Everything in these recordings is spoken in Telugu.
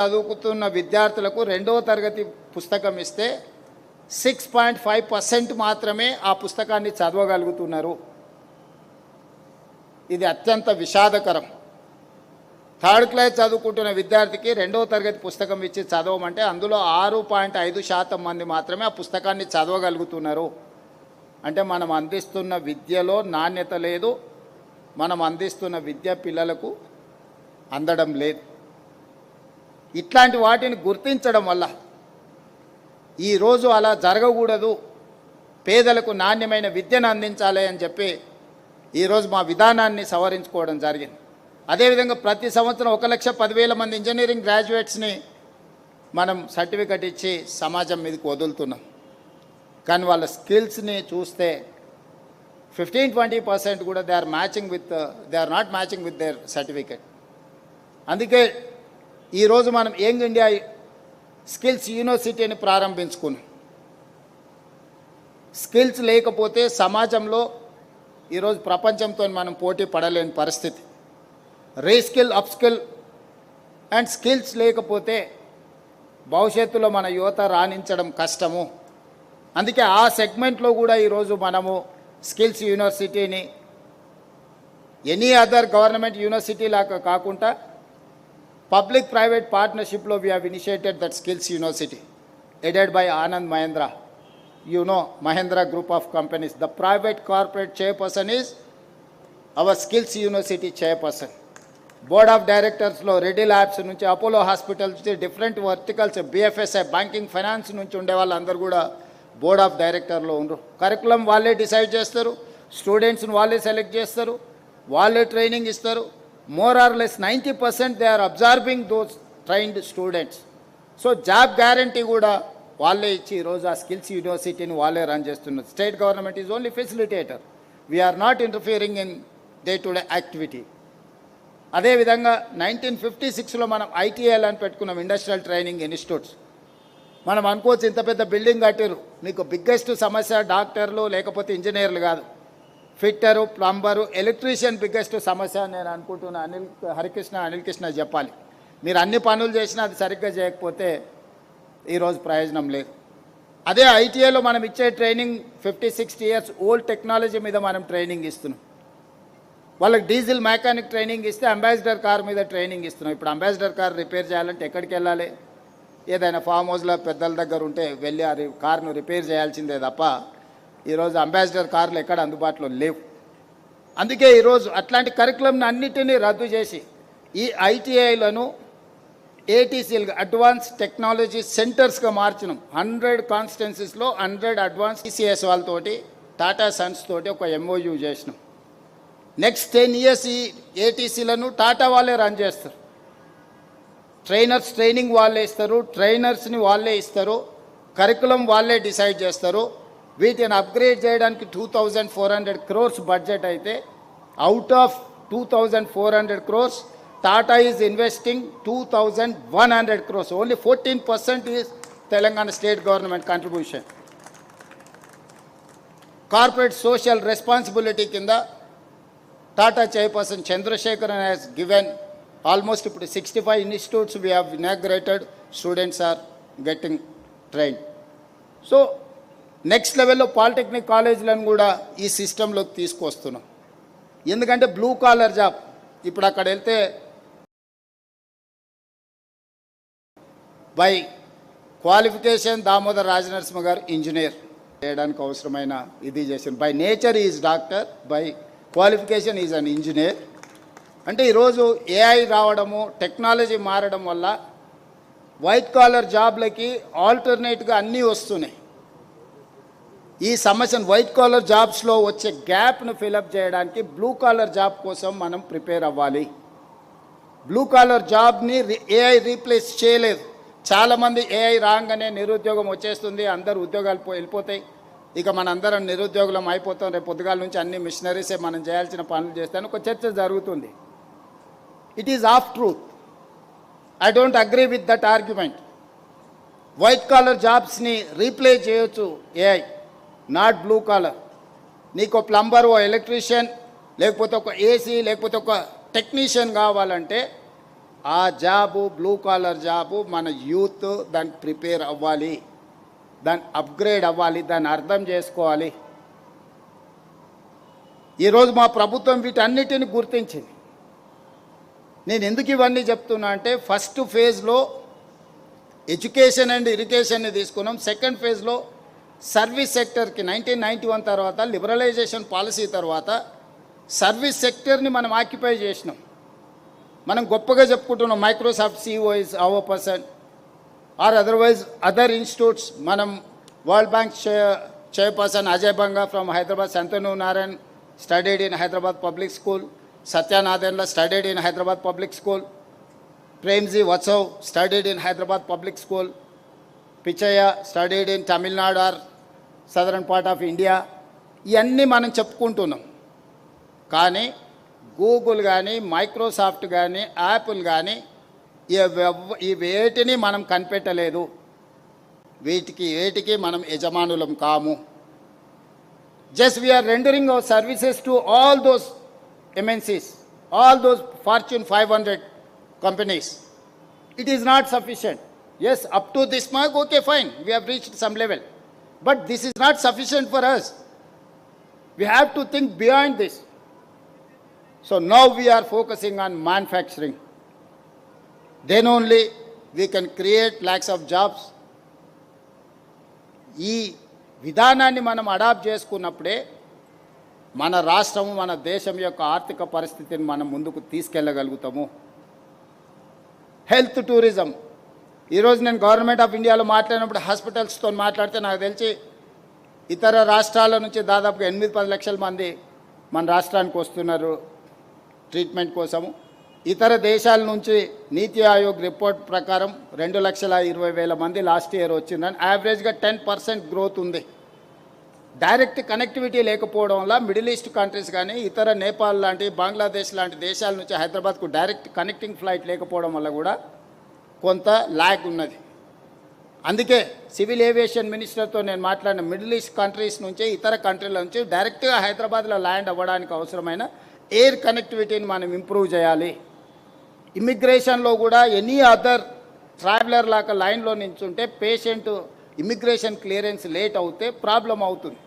చదువుకుతున్న విద్యార్థులకు రెండవ తరగతి పుస్తకం ఇస్తే 6.5% మాత్రమే ఆ పుస్తకాన్ని చదవగలుగుతున్నారు. ఇది అత్యంత విషాదకరం. థర్డ్ క్లాస్ చదువుకుంటున్న విద్యార్థికి రెండవ తరగతి పుస్తకం ఇచ్చి చదవమంటే అందులో 6.5% మంది మాత్రమే ఆ పుస్తకాన్ని చదవగలుగుతున్నారు. అంటే మనం అందిస్తున్న విద్యలో నాణ్యత లేదు, మనం అందిస్తున్న విద్య పిల్లలకు అందడం లేదు. ఇట్లాంటి వాటిని గుర్తించడం వల్ల ఈరోజు అలా జరగకూడదు, పేదలకు నాణ్యమైన విద్యను అందించాలి అని చెప్పి ఈరోజు మా విధానాన్ని సవరించుకోవడం జరిగింది. అదేవిధంగా ప్రతి సంవత్సరం 1,10,000 మంది ఇంజనీరింగ్ గ్రాడ్యుయేట్స్ని మనం సర్టిఫికెట్ ఇచ్చి సమాజం మీదకి వదులుతున్నాం. కానీ వాళ్ళ స్కిల్స్ని చూస్తే 15-20% కూడా they are not matching with their certificate. అందుకే ఈరోజు మనం యంగ్ ఇండియా స్కిల్స్ యూనివర్సిటీని ప్రారంభించుకున్నాం. స్కిల్స్ లేకపోతే సమాజంలో ఈరోజు ప్రపంచంతో మనం పోటీ పడలేని పరిస్థితి. రీస్కిల్, అప్స్కిల్ అండ్ స్కిల్స్ లేకపోతే భవిష్యత్తులో మన యువత రాణించడం కష్టము. అందుకే ఆ సెగ్మెంట్లో కూడా ఈరోజు మనము స్కిల్స్ యూనివర్సిటీని ఎనీ అదర్ గవర్నమెంట్ యూనివర్సిటీ లాగా కాకుండా పబ్లిక్ ప్రైవేట్ పార్ట్నర్షిప్లో we have initiated that skills university aided by Anand Mahindra. You know, Mahindra Group of Companies. The private corporate chairperson is our Skills University chairperson. Board of Directors lo Reddy Labs nunchi Apollo Hospitals nunchi different verticals BFSI banking finance nunchi unde vallandaru kuda board of director lo unru. Curriculum valle decide chestaru, students nu valle select chestaru, valle training istaru. More or less 90% they are absorbing those trained students. So job guarantee kuda వాళ్ళే ఇచ్చి ఈరోజు ఆ స్కిల్స్ యూనివర్సిటీని వాళ్ళే రన్ చేస్తున్నారు. State government is only facilitator. We are not interfering in day to day activity. అదేవిధంగా 1956లో మనం ఐటీఐఎల్ అని పెట్టుకున్నాం, ఇండస్ట్రియల్ ట్రైనింగ్ ఇన్స్టిట్యూట్స్. మనం అనుకోవచ్చు ఇంత పెద్ద బిల్డింగ్ కట్టారు, మీకు బిగ్గెస్ట్ సమస్య డాక్టర్లు లేకపోతే ఇంజనీర్లు కాదు, ఫిట్టరు, ప్లంబరు, ఎలక్ట్రీషియన్ బిగ్గెస్ట్ సమస్య నేను అనుకుంటున్నా. అనిల్ కృష్ణ చెప్పాలి. మీరు అన్ని పనులు చేసినా అది సరిగ్గా చేయకపోతే ఈరోజు ప్రయోజనం లేదు. అదే ఐటీఐలో మనం ఇచ్చే ట్రైనింగ్ 50-60 ఇయర్స్ ఓల్డ్ టెక్నాలజీ మీద మనం ట్రైనింగ్ ఇస్తున్నాం. వాళ్ళకి డీజిల్ మెకానిక్ ట్రైనింగ్ ఇస్తే అంబాసిడర్ కార్ మీద ట్రైనింగ్ ఇస్తున్నాం. ఇప్పుడు అంబాసిడర్ కార్ రిపేర్ చేయాలంటే ఎక్కడికి వెళ్ళాలి? ఏదైనా ఫామ్ హౌస్లో పెద్దల దగ్గర ఉంటే వెళ్ళి ఆ కార్ను రిపేర్ చేయాల్సిందే తప్ప ఈరోజు అంబాసిడర్ కార్లు ఎక్కడ అందుబాటులో లేవు. అందుకే ఈరోజు అట్లాంటి కరికులంని అన్నిటినీ రద్దు చేసి ఈ ఐటీఐలను ఏటీసీలుగా అడ్వాన్స్ టెక్నాలజీ సెంటర్స్గా మార్చినాం. 100 కాన్స్టిట్యున్సీస్లో 100 అడ్వాన్స్ టీసీఎస్ వాళ్ళతోటి, టాటా సన్స్ తోటి ఒక ఎంఓయూ చేసినాం. నెక్స్ట్ 10 ఇయర్స్ ఈ ఏటీసీలను టాటా వాళ్ళే రన్ చేస్తారు. ట్రైనర్స్ ట్రైనింగ్ వాళ్ళే ఇస్తారు, ట్రైనర్స్ని వాళ్ళే ఇస్తారు, కరికులం వాళ్ళే డిసైడ్ చేస్తారు. వీటిని అప్గ్రేడ్ చేయడానికి 2,400 crores బడ్జెట్ అయితే out of 2,400 crores Tata is investing 2,100 crores. Only 14% is Telangana state government contribution. Corporate social responsibility kinda Tata chairperson Chandrasekharan has given almost 65 institutes we have inaugurated. Students are getting trained. So next level లో పాలిటెక్నిక్ కాలేజీలను కూడా ఈ సిస్టంలోకి తీసుకొస్తున్నాం. ఎందుకంటే బ్లూ కాలర్ జాబ్ ఇప్పుడు అక్కడ వెళ్తే బై క్వాలిఫికేషన్ దామోదర్ రాజనరసింహ గారు ఇంజనీర్ చేయడానికి అవసరమైన ఇది చేసింది. By nature is doctor, by qualification is an engineer. అంటే ఈరోజు ఏఐ రావడము, టెక్నాలజీ మారడం వల్ల వైట్ కాలర్ జాబ్లకి ఆల్టర్నేట్గా అన్నీ వస్తున్నాయి. ఈ సమస్యను వైట్ కాలర్ జాబ్స్లో వచ్చే గ్యాప్ను ఫిలప్ చేయడానికి బ్లూ కాలర్ జాబ్ కోసం మనం ప్రిపేర్ అవ్వాలి. బ్లూ కాలర్ జాబ్ని ఏఐ రీప్లేస్ చేయలేదు. చాలామంది ఏఐ రాగానే నిరుద్యోగం వచ్చేస్తుంది, అందరు ఉద్యోగాలు వెళ్ళిపోతాయి, ఇక మనందరం నిరుద్యోగులం అయిపోతాం, రేపు పొద్దుగాల నుంచి అన్ని మిషనరీసే మనం చేయాల్సిన పనులు చేస్తాను ఒక చర్చ జరుగుతుంది. It is of truth. I don't agree with that argument. White collar జాబ్స్ని రీప్లేస్ చేయొచ్చు ఏఐ, నాట్ బ్లూ కాలర్. నీకు ప్లంబర్, ఓ ఎలక్ట్రీషియన్, లేకపోతే ఒక ఏసీ, లేకపోతే ఒక టెక్నీషియన్ కావాలంటే ఆ జాబు బ్లూ కాలర్ జాబు మన యూత్ దానికి ప్రిపేర్ అవ్వాలి, దాన్ని అప్గ్రేడ్ అవ్వాలి, దాన్ని అర్థం చేసుకోవాలి. ఈరోజు మా ప్రభుత్వం వీటన్నిటిని గుర్తించింది. నేను ఎందుకు ఇవన్నీ చెప్తున్నా అంటే ఫస్ట్ ఫేజ్లో ఎడ్యుకేషన్ అండ్ ఇరిగేషన్ని తీసుకున్నాం. సెకండ్ ఫేజ్లో సర్వీస్ సెక్టర్కి 1991 తర్వాత లిబరలైజేషన్ పాలసీ తర్వాత సర్వీస్ సెక్టర్ని మనం ఆక్యుపై చేసినాం. మనం గొప్పగా చెప్పుకుంటున్నాం Microsoft CEO is our person or otherwise other institutes. మనం World Bank chairperson Ajay Banga from Hyderabad, Shantanu Narayan studied in Hyderabad Public School, సత్యనాథన్లా studied in Hyderabad Public School, Premji Vatsav studied in Hyderabad Public School, Pichchaiah studied in Tamil Nadu or southern part of India. ఇవన్నీ మనం చెప్పుకుంటున్నాం. కానీ గూగుల్ కానీ మైక్రోసాఫ్ట్ కానీ యాపిల్ కానీ ఈ వేటిని మనం కనిపెట్టలేదు. వేటికి మనం యజమానులం కాము. Just we are rendering our services to all those MNCs, all those Fortune 500 companies. It is not sufficient. Yes, up to this mark, okay, fine, we have reached some level. But this is not sufficient for us. We have to think beyond this. So now we are focusing on manufacturing. Then only we can create lakhs of jobs. ఈ విధానాన్ని మనం అడాప్ట్ చేసుకున్నప్పుడే మన రాష్ట్రము, మన దేశం యొక్క ఆర్థిక పరిస్థితిని మనం ముందుకు తీసుకెళ్ళగలుగుతాము. Health tourism. ఈరోజు నేను గవర్నమెంట్ ఆఫ్ ఇండియాలో మాట్లాడినప్పుడు హాస్పిటల్స్తో మాట్లాడితే నాకు తెలిసి ఇతర రాష్ట్రాల నుంచి దాదాపుగా 8-10 లక్షల మంది మన రాష్ట్రానికి వస్తున్నారు ట్రీట్మెంట్ కోసము. ఇతర దేశాల నుంచి నీతి ఆయోగ్ రిపోర్ట్ ప్రకారం 2,20,000 మంది లాస్ట్ ఇయర్ వచ్చిందని, యావరేజ్గా 10% గ్రోత్ ఉంది. డైరెక్ట్ కనెక్టివిటీ లేకపోవడం వల్ల మిడిల్ ఈస్ట్ కంట్రీస్ కానీ ఇతర నేపాల్ లాంటి, బంగ్లాదేశ్ లాంటి దేశాల నుంచి హైదరాబాద్కు డైరెక్ట్ కనెక్టింగ్ ఫ్లైట్ లేకపోవడం వల్ల కూడా కొంత ల్యాగ్ ఉన్నది. అందుకే సివిల్ ఏవియేషన్ మినిస్టర్తో నేను మాట్లాడిన మిడిల్ ఈస్ట్ కంట్రీస్ నుంచి, ఇతర కంట్రీల నుంచి డైరెక్ట్గా హైదరాబాద్లో ల్యాండ్ అవ్వడానికి అవసరమైన ఎయిర్ కనెక్టివిటీని మనం ఇంప్రూవ్ చేయాలి. ఇమిగ్రేషన్లో కూడా ఎనీ అదర్ ట్రావెలర్ లాగా లైన్లో నించుంటే పేషెంట్ ఇమిగ్రేషన్ క్లియరెన్స్ లేట్ అవుతే ప్రాబ్లం అవుతుంది.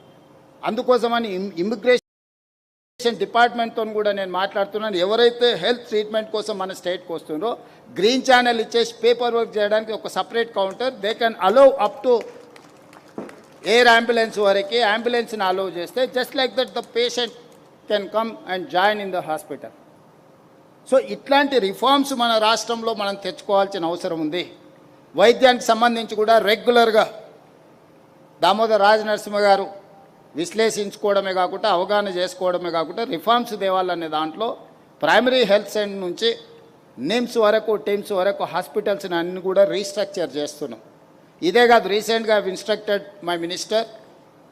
అందుకోసమని ఇమిగ్రేషన్ డిపార్ట్మెంట్తో కూడా నేను మాట్లాడుతున్నాను. ఎవరైతే హెల్త్ ట్రీట్మెంట్ కోసం మన స్టేట్కి వస్తుందో గ్రీన్ ఛానల్ ఇచ్చేసి పేపర్ వర్క్ చేయడానికి ఒక separate counter they can allow up to air ambulance వరకు అంబులెన్స్ని అలౌ చేస్తే just like that the patient can come and join in the hospital. So ఇట్లాంటి రిఫార్మ్స్ మన రాష్ట్రంలో మనం తెచ్చుకోవాల్సిన అవసరం ఉంది. వైద్యానికి సంబంధించి కూడా రెగ్యులర్గా దామోదర్ రాజనరసింహ గారు విశ్లేషించుకోవడమే కాకుండా, అవగాహన చేసుకోవడమే కాకుండా రిఫార్మ్స్ తేవాలనే దాంట్లో ప్రైమరీ హెల్త్ సెంటర్ నుంచి నిమ్స్ వరకు, టిమ్స్ వరకు హాస్పిటల్స్ని అన్ని కూడా రీస్ట్రక్చర్ చేస్తున్నాం. ఇదే కాదు, రీసెంట్గా ఇన్స్ట్రక్టెడ్ మై మినిస్టర్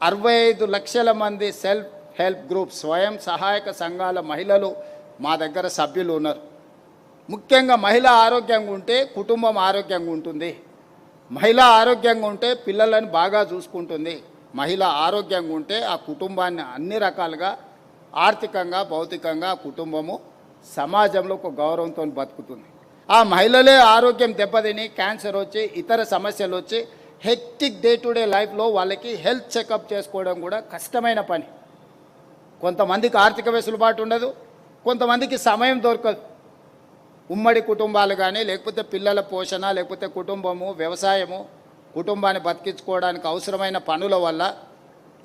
65 లక్షల మంది సెల్ఫ్ హెల్ప్ గ్రూప్స్, స్వయం సహాయక సంఘాల మహిళలు మా దగ్గర సభ్యులు ఉన్నారు. ముఖ్యంగా మహిళ ఆరోగ్యంగా ఉంటే కుటుంబం ఆరోగ్యంగా ఉంటుంది. మహిళ ఆరోగ్యంగా ఉంటే పిల్లలను బాగా చూసుకుంటుంది. మహిళ ఆరోగ్యంగా ఉంటే ఆ కుటుంబాన్ని అన్ని రకాలుగా ఆర్థికంగా, భౌతికంగా కుటుంబము సమాజంలో ఒక గౌరవంతో బతుకుతుంది. ఆ మహిళలే ఆరోగ్యం దెబ్బతిని క్యాన్సర్ వచ్చి ఇతర సమస్యలు వచ్చి హెక్టిక్ డే టు డే లైఫ్లో వాళ్ళకి హెల్త్ చెకప్ చేసుకోవడం కూడా కష్టమైన పని. కొంతమందికి ఆర్థిక వెసులుబాటు ఉండదు, కొంతమందికి సమయం దొరకదు. ఉమ్మడి కుటుంబాలు కానీ, లేకపోతే పిల్లల పోషణ, లేకపోతే కుటుంబము, వ్యవసాయము, కుటుంబాన్ని బతికించుకోవడానికి అవసరమైన పనుల వల్ల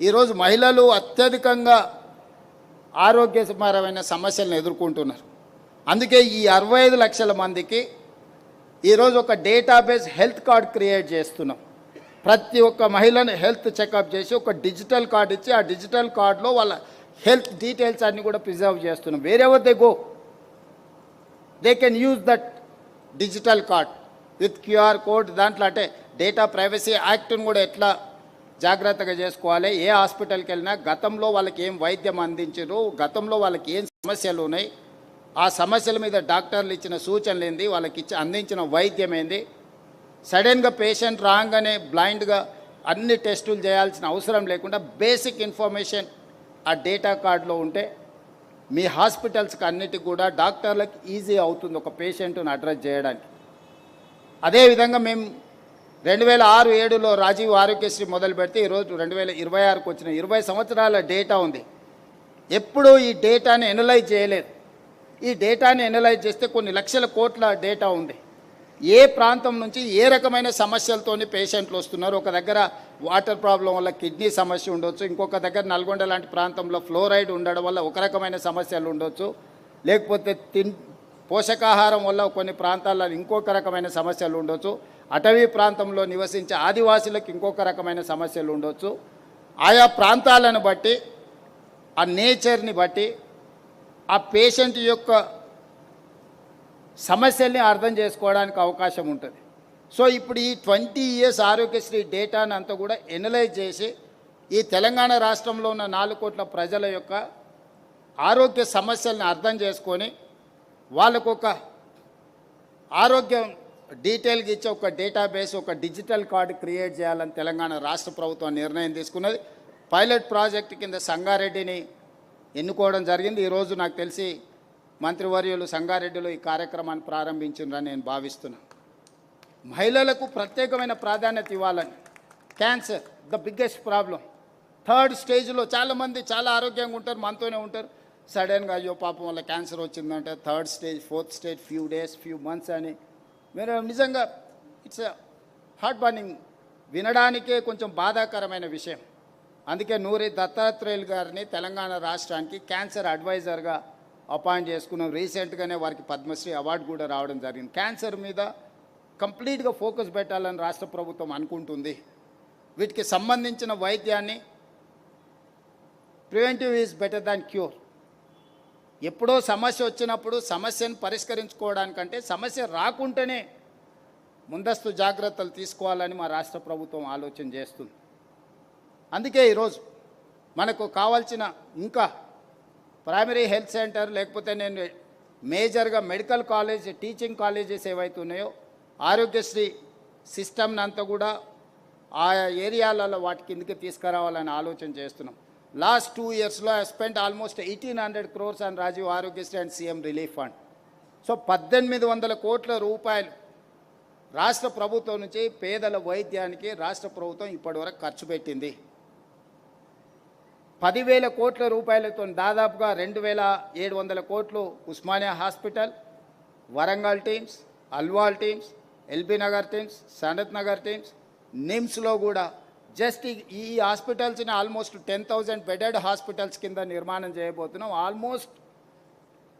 ఈరోజు మహిళలు అత్యధికంగా ఆరోగ్యపరమైన సమస్యలను ఎదుర్కొంటున్నారు. అందుకే ఈ 65 లక్షల మందికి ఈరోజు ఒక డేటాబేస్ హెల్త్ కార్డ్ క్రియేట్ చేస్తున్నాం. ప్రతి ఒక్క మహిళను హెల్త్ చెకప్ చేసి ఒక డిజిటల్ కార్డ్ ఇచ్చి ఆ డిజిటల్ కార్డులో వాళ్ళ హెల్త్ డీటెయిల్స్ అన్నీ కూడా ప్రిజర్వ్ చేస్తున్నాం. Wherever they go they can use that digital card with QR code. దాంట్లో అంటే డేటా ప్రైవసీ యాక్ట్ను కూడా ఎట్లా జాగ్రత్తగా చేసుకోవాలి, ఏ హాస్పిటల్కి వెళ్ళినా గతంలో వాళ్ళకి ఏం వైద్యం అందించారు, గతంలో వాళ్ళకి ఏం సమస్యలు ఉన్నాయి, ఆ సమస్యల మీద డాక్టర్లు ఇచ్చిన సూచనలు ఏంది, వాళ్ళకి అందించిన వైద్యం ఏంది. సడన్గా పేషెంట్ రాగానే బ్లైండ్గా అన్ని టెస్టులు చేయాల్సిన అవసరం లేకుండా బేసిక్ ఇన్ఫర్మేషన్ ఆ డేటా కార్డులో ఉంటే మీ హాస్పిటల్స్కి అన్నిటికి కూడా డాక్టర్లకు ఈజీ అవుతుంది ఒక పేషెంట్ను అడ్రస్ చేయడానికి. అదేవిధంగా మేము 2006-7లో రాజీవ్ ఆరోగ్యశ్రీ మొదలు పెడితే ఈరోజు 2026కు వచ్చిన 20 సంవత్సరాల డేటా ఉంది. ఎప్పుడూ ఈ డేటాని ఎనలైజ్ చేయలేదు. ఈ డేటాని ఎనలైజ్ చేస్తే కొన్ని లక్షల కోట్ల డేటా ఉంది. ఏ ప్రాంతం నుంచి ఏ రకమైన సమస్యలతోని పేషెంట్లు వస్తున్నారు. ఒక దగ్గర వాటర్ ప్రాబ్లం వల్ల కిడ్నీ సమస్య ఉండొచ్చు, ఇంకొక దగ్గర నల్గొండ లాంటి ప్రాంతంలో ఫ్లోరైడ్ ఉండడం వల్ల ఒక రకమైన సమస్యలు ఉండొచ్చు, లేకపోతే పోషకాహారం వల్ల కొన్ని ప్రాంతాల్లో ఇంకొక రకమైన సమస్యలు ఉండొచ్చు, అటవీ ప్రాంతంలో నివసించే ఆదివాసులకు ఇంకొక రకమైన సమస్యలు ఉండొచ్చు. ఆయా ప్రాంతాలను బట్టి, ఆ నేచర్ని బట్టి, ఆ పేషెంట్ యొక్క సమస్యల్ని అర్థం చేసుకోవడానికి అవకాశం ఉంటుంది. సో ఇప్పుడు ఈ 20 years ఆరోగ్యశ్రీ డేటాను అంతా కూడా ఎనలైజ్ చేసి ఈ తెలంగాణ రాష్ట్రంలో ఉన్న 4 కోట్ల ప్రజల యొక్క ఆరోగ్య సమస్యల్ని అర్థం చేసుకొని వాళ్ళకు ఒక ఆరోగ్యం డీటెయిల్గా ఇచ్చే ఒక డేటాబేస్, ఒక డిజిటల్ కార్డు క్రియేట్ చేయాలని తెలంగాణ రాష్ట్ర ప్రభుత్వం నిర్ణయం తీసుకున్నది. పైలట్ ప్రాజెక్ట్ కింద సంగారెడ్డిని ఎన్నుకోవడం జరిగింది. ఈరోజు నాకు తెలిసి మంత్రివర్యులు సంగారెడ్డిలో ఈ కార్యక్రమాన్ని ప్రారంభించిందని నేను భావిస్తున్నాను. మహిళలకు ప్రత్యేకమైన ప్రాధాన్యత ఇవ్వాలని. Cancer the biggest problem. 3rd స్టేజ్లో చాలామంది చాలా ఆరోగ్యంగా ఉంటారు, మనతోనే ఉంటారు. సడన్గా అయ్యో పాపం వల్ల క్యాన్సర్ వచ్చిందంటే 3rd stage, 4th stage, few days, few months అని. మీరు నిజంగా ఇట్స్ హార్ట్ బర్నింగ్, వినడానికే కొంచెం బాధాకరమైన విషయం. అందుకే నూరి దత్తాత్రేయులు గారిని తెలంగాణ రాష్ట్రానికి క్యాన్సర్ అడ్వైజర్గా అపాయింట్ చేసుకున్నాం. రీసెంట్గానే వారికి పద్మశ్రీ అవార్డు కూడా రావడం జరిగింది. క్యాన్సర్ మీద కంప్లీట్గా ఫోకస్ పెట్టాలని రాష్ట్ర ప్రభుత్వం అనుకుంటుంది. వీటికి సంబంధించిన వైద్యాన్ని preventive is better than cure. ఎప్పుడో సమస్య వచ్చినప్పుడు సమస్యను పరిష్కరించుకోవడానికంటే సమస్య రాకుండానే ముందస్తు జాగ్రత్తలు తీసుకోవాలని మా రాష్ట్ర ప్రభుత్వం ఆలోచన చేస్తుంది. అందుకే ఈరోజు మనకు కావాల్సిన ఇంకా ప్రైమరీ హెల్త్ సెంటర్, లేకపోతే నేను మేజర్గా మెడికల్ కాలేజ్, టీచింగ్ కాలేజెస్ ఏవైతే ఉన్నాయో ఆరోగ్యశ్రీ సిస్టమ్ని అంతా కూడా ఆయా ఏరియాలలో వాటి కిందకి తీసుకురావాలని ఆలోచన చేస్తున్నాం. లాస్ట్ 2 yearsలో I spent almost 1800 crores on Rajiv Aarogyasri and CM relief fund. So 1800 కోట్ల రూపాయలు రాష్ట్ర ప్రభుత్వం నుంచి పేదల వైద్యానికి రాష్ట్ర ప్రభుత్వం ఇప్పటివరకు ఖర్చు పెట్టింది. 10,000 కోట్ల రూపాయలతో దాదాపుగా 2,700 కోట్లు Osmania hospital, Warangal TIMS, Alwal TIMS, LB Nagar TIMS, Sanath Nagar TIMS, నిమ్స్లో కూడా జస్ట్ ఈ హాస్పిటల్స్ని ఆల్మోస్ట్ 10,000 బెడెడ్ హాస్పిటల్స్ కింద నిర్మాణం చేయబోతున్నాం. Almost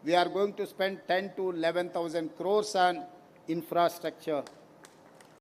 we are going to spend 10,000 to 11,000 crores on infrastructure.